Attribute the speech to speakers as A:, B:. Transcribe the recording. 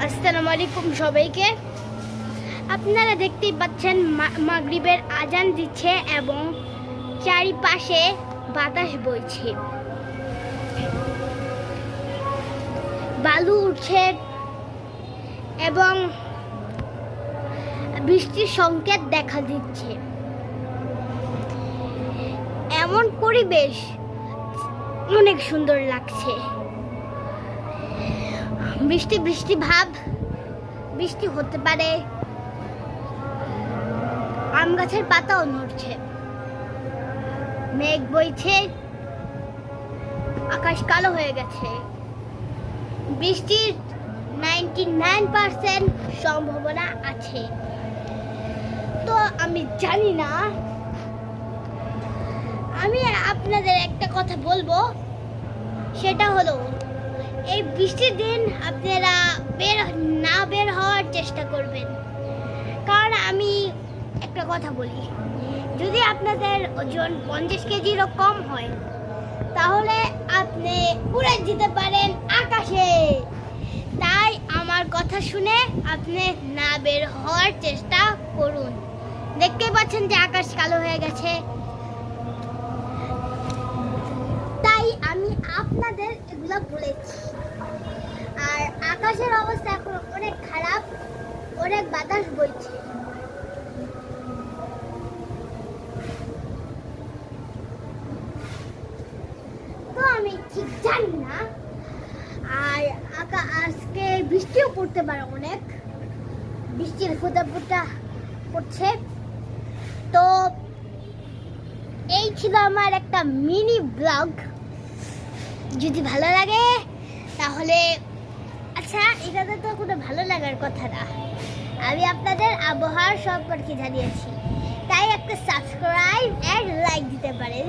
A: আসসালামু আলাইকুম সবাইকে। আপনারা দেখতেই পাচ্ছেন মাগরিবের আজান দিচ্ছে এবং চারিপাশে বাতাস বইছে, বালু উঠছে এবং বৃষ্টির সংকেত দেখা দিচ্ছে। এমন পরিবেশ অনেক সুন্দর লাগছে। বৃষ্টি বৃষ্টি ভাব, বৃষ্টি হতে পারে। আম গাছের পাতাও নড়ছে, মেঘ বইছে, আকাশ কালো হয়ে গেছে। বৃষ্টির 99% সম্ভাবনা আছে। তো আমি জানি না, আমি আপনাদের একটা কথা বলবো, সেটা হলো এই বৃষ্টির দিন আপনারা বের হওয়ার চেষ্টা করবেন। কারণ আমি একটা কথা বলি, যদি আপনাদের ওজন 50 কেজিরও কম হয় তাহলে আপনি উড়ে যেতে পারেন আকাশে। তাই আমার কথা শুনে আপনি না বের হওয়ার চেষ্টা করুন। দেখতেই পাচ্ছেন যে আকাশ কালো হয়ে গেছে। তাই আমি আপনাদের এগুলো বলেছি। আর আকাশের অবস্থা এখন অনেক খারাপ, অনেক বাতাস বইছে। তো আমি ঠিক জানি না। আর আজকে বৃষ্টিও পড়তে পারে, অনেক বৃষ্টির ফোঁটা ফোঁটা পড়ছে। তো এই ছিল আমার একটা মিনি ব্লগ। যদি ভালো লাগে তাহলে, আচ্ছা এটাতে তো কোনো ভালো লাগার কথা না, আমি আপনাদের আবহাওয়ার সম্পর্কে জানিয়েছি, তাই একটা সাবস্ক্রাইব এন্ড লাইক দিতে পারেন।